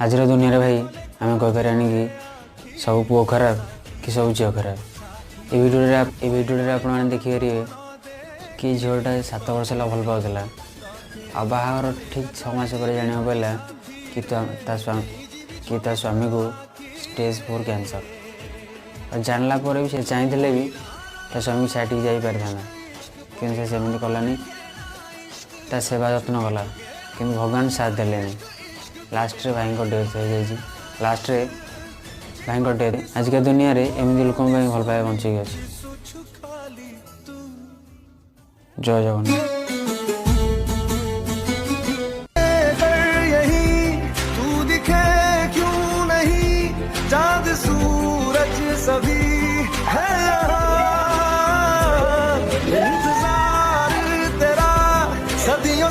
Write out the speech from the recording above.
आज दुनिया भाई आम कहीपर कि सब पुओ खराब कि सब झील खराब। ये भिडियो आप देखिपारे कि झीलटा 7 वर्ष है भल पाला आ बाहर ठीक 6 मास पर जाना पाला कि ता स्वामी को स्टेज 4 कैंसर और जानला भी से चाहिए भी ता स्वामी छाटी जा पारि था कि सेमती कलानी ता सेवा जत्न कला कि भगवान साथ देले लास्ट रे भाई डेथ हो जाए। लास्ट रे भाई डेथ आजिका दुनिया रे एमती लोक भल पाए बंचिक अच्छे। जय जगन्नाथ।